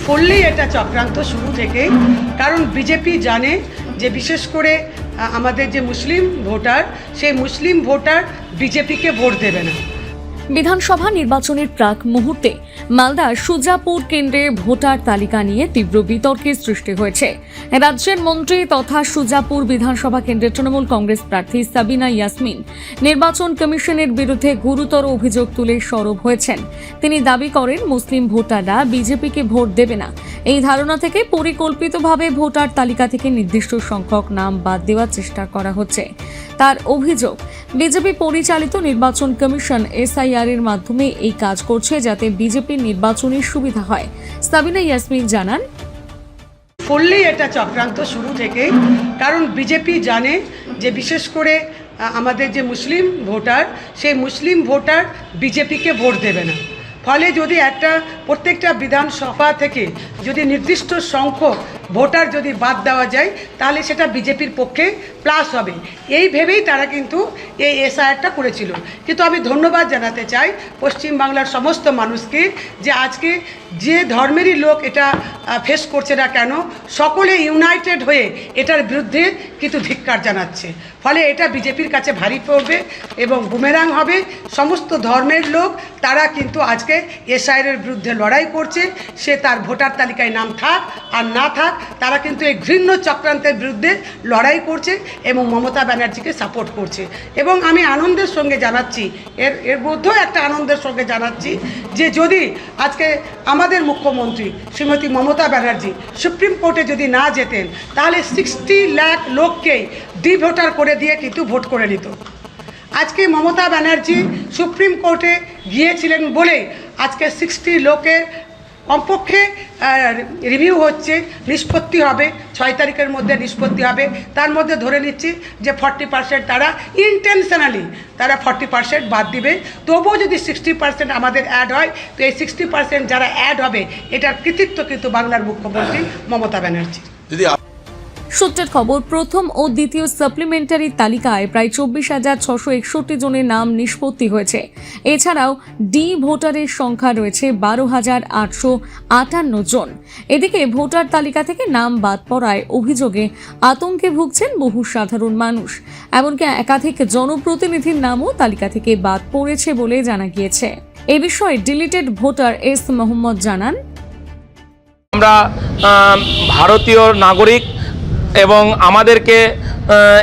করলেই এটা চক্রান্ত শুরু থেকে, কারণ বিজেপি জানে যে বিশেষ করে আমাদের যে মুসলিম ভোটার, সেই মুসলিম ভোটার বিজেপিকে ভোট দেবে না। বিধানসভা নির্বাচনের প্রাক মুহূর্তে মালদার সুজাপুর কেন্দ্রে ভোটার তালিকা নিয়ে তীব্র বিতর্কের সৃষ্টি হয়েছে। রাজ্যের মন্ত্রী তথা সুজাপুর বিধানসভা কেন্দ্রের তৃণমূল কংগ্রেস প্রার্থী সাবিনা ইয়াসমিন নির্বাচন কমিশনের বিরুদ্ধে গুরুতর অভিযোগ তুলে সরব হয়েছেন। তিনি দাবি করেন মুসলিম ভোটাররা বিজেপিকে ভোট দেবে না। এই ধারণা থেকে পরিকল্পিতভাবে ভোটার তালিকা থেকে নির্দিষ্ট সংখ্যক নাম বাদ দেওয়ার চেষ্টা করা হচ্ছে। তার অভিযোগ, বিজেপি পরিচালিত নির্বাচন কমিশন এসআইআর এর মাধ্যমে এই কাজ করছে যাতে বিজেপির নির্বাচনের সুবিধা হয়। সাবিনা ইয়াসমিন জানান, করলেই এটা চক্রান্ত শুরু থেকে, কারণ বিজেপি জানে যে বিশেষ করে আমাদের যে মুসলিম ভোটার, সেই মুসলিম ভোটার বিজেপিকে ভোট দেবে না। ফলে যদি প্রত্যেকটা বিধানসভা থেকে যদি নির্দিষ্ট সংখ্যক ভোটার যদি বাদ দেওয়া যায়, তাহলে সেটা বিজেপির পক্ষে প্লাস হবে। এই ভেবেই তারা কিন্তু এই এসআইআরটা করেছিল। কিন্তু আমি ধন্যবাদ জানাতে চাই পশ্চিমবাংলার সমস্ত মানুষকে, যে আজকে যে ধর্মেরই লোক এটা ফেস করছে না কেন, সকলে ইউনাইটেড হয়ে এটার বিরুদ্ধে কিন্তু ধিক্কার জানাচ্ছে। ফলে এটা বিজেপির কাছে ভারী পড়বে এবং বুমেরাং হবে। সমস্ত ধর্মের লোক তারা কিন্তু আজকে এসআইআরের বিরুদ্ধে লড়াই করছে। সে তার ভোটার তালিকায় নাম থাক আর না থাক, তারা কিন্তু এই ঘৃণ্য চক্রান্তের বিরুদ্ধে লড়াই করছে এবং মমতা ব্যানার্জিকে সাপোর্ট করছে। এবং আমি আনন্দের সঙ্গে জানাচ্ছি, এর মধ্যেও একটা আনন্দের সঙ্গে জানাচ্ছি যে যদি আজকে আমাদের মুখ্যমন্ত্রী শ্রীমতী মমতা ব্যানার্জি সুপ্রিম কোর্টে যদি না যেতেন, তাহলে 60 লাখ লোককেই ভোটার করে দিয়ে কিন্তু ভোট করে নিত। আজকে মমতা ব্যানার্জি সুপ্রিম কোর্টে গিয়েছিলেন বলে আজকে 60 লোকের কমপক্ষে রিভিউ হচ্ছে, নিষ্পত্তি হবে 6 তারিখের মধ্যে নিষ্পত্তি হবে। তার মধ্যে ধরে নিচ্ছি যে 40% তারা ইন্টেনশনালি তারা 40% বাদ দিবে। তবুও যদি 60% আমাদের অ্যাড হয়, তো এই 60% যারা অ্যাড হবে এটার কৃতিত্ব কিন্তু বাংলার মুখ্যমন্ত্রী মমতা ব্যানার্জি। সূত্রের খবর, প্রথম ও দ্বিতীয় সাপ্লিমেন্টারি তালিকায় প্রায় 24,661 জনের নাম নিষ্পত্তি হয়েছে। এছাড়াও ডি ভোটারের সংখ্যা রয়েছে 12,858 জন। এদিকে ভোটার তালিকা থেকে নাম বাদ পড়ায় অভিযোগে আতঙ্কে ভুগছেন বহু সাধারণ মানুষ। এমনকি একাধিক জনপ্রতিনিধির নামও তালিকা থেকে বাদ পড়েছে বলে জানা গিয়েছে। এ বিষয়ে ডিলিটেড ভোটার এস মোহাম্মদ জানান, আমরা ভারতীয় নাগরিক এবং আমাদেরকে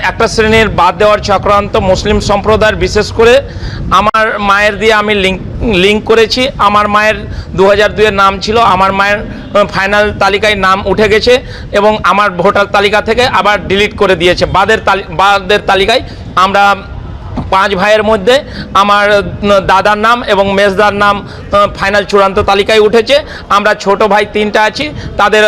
একটা শ্রেণীর বাদ দেওয়ার চক্রান্ত মুসলিম সম্প্রদায়ের, বিশেষ করে আমার মায়ের দিয়ে আমি লিঙ্ক করেছি। আমার মায়ের 2002-এর নাম ছিল, আমার মায়ের ফাইনাল তালিকায় নাম উঠে গেছে এবং আমার ভোটার তালিকা থেকে আবার ডিলিট করে দিয়েছে। বাদের তালিকায় আমরা 5 ভাইয়ের মধ্যে আমার দাদার নাম এবং মেজদার নাম ফাইনাল চূড়ান্ত তালিকায় উঠেছে। আমরা ছোট ভাই 3টা আছি, তাদের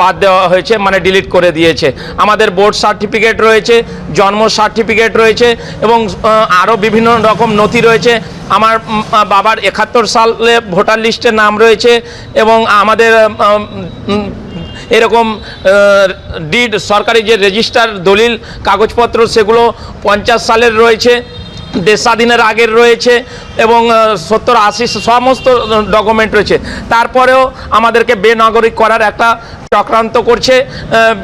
বাদ দেওয়া হয়েছে, মানে ডিলিট করে দিয়েছে। আমাদের বোর্ড সার্টিফিকেট রয়েছে, জন্ম সার্টিফিকেট রয়েছে এবং আরও বিভিন্ন রকম নথি রয়েছে। আমার বাবার 71 সালে ভোটার লিস্টে নাম রয়েছে এবং আমাদের এরকম ডিড সরকারি যে রেজিস্টার দলিল কাগজপত্র সেগুলো 50 সালের রয়েছে, দেশ স্বাধীনের আগের রয়েছে এবং 70-80 সমস্ত ডকুমেন্ট রয়েছে। তারপরেও আমাদেরকে বেনাগরিক করার একটা চক্রান্ত করছে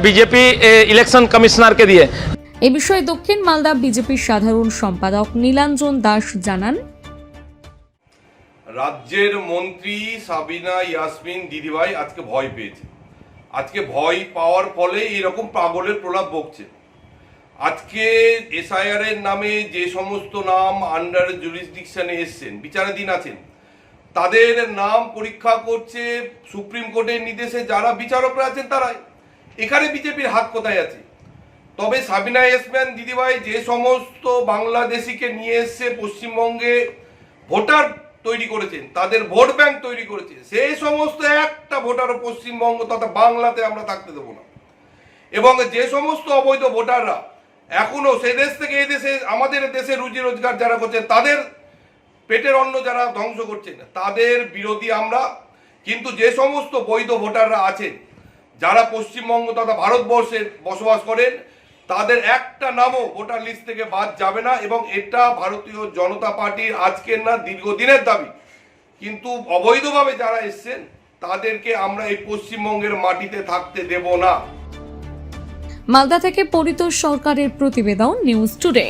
বিজেপি ইলেকশন কমিশনারকে দিয়ে। এ বিষয়ে দক্ষিণ মালদা বিজেপির সাধারণ সম্পাদক নীলাঞ্জন দাস জানান, রাজ্যের মন্ত্রী সাবিনা ইয়াসমিন দিদিভাই আজকে ভয় পেয়েছে। আজকে ভয় পাওয়ার ফলে এরকম পাগলের প্রলাপ বকছে। আজকে এসআইআর এর নামে যে সমস্ত নাম আন্ডার জুরিসডিকশনে এসছেন, বিচারাধীন আছেন, তাদের নাম পরীক্ষা করছে সুপ্রিম কোর্টের নির্দেশে যারা বিচারকরা আছেন তারাই। এখানে বিজেপির হাত কোথায় আছে? তবে সাবিনা ইয়াসমিন দিদিভাই যে সমস্ত বাংলাদেশিকে নিয়ে এসছে পশ্চিমবঙ্গে ভোটার তৈরি করেছেন, তাদের ভোট ব্যাংক তৈরি করেছে, সেই সমস্ত একটা ভোটারও পশ্চিমবঙ্গ তথা বাংলাতে আমরা থাকতে দেবো না। এবং যে সমস্ত অবৈধ ভোটাররা এখনো সে দেশ থেকে এই দেশে আমাদের দেশে রুজি রোজগার যারা করছে, তাদের পেটের অন্ন যারা ধ্বংস করছেন, তাদের বিরোধী আমরা। কিন্তু যে সমস্ত বৈধ ভোটাররা আছেন যারা পশ্চিমবঙ্গ তথা ভারতবর্ষে বসবাস করেন, তাদের একটা নামও ভোটার লিস্ট থেকে বাদ যাবে না। এবং এটা ভারতীয় জনতা পার্টির আজকের না, দীর্ঘদিনের দাবি। কিন্তু অবৈধভাবে যারা এসছেন তাদেরকে আমরা এই পশ্চিমবঙ্গের মাটিতে থাকতে দেব না। মালদা থেকে পরিতোষ সরকারের প্রতিবেদন, নিউজ টুডে।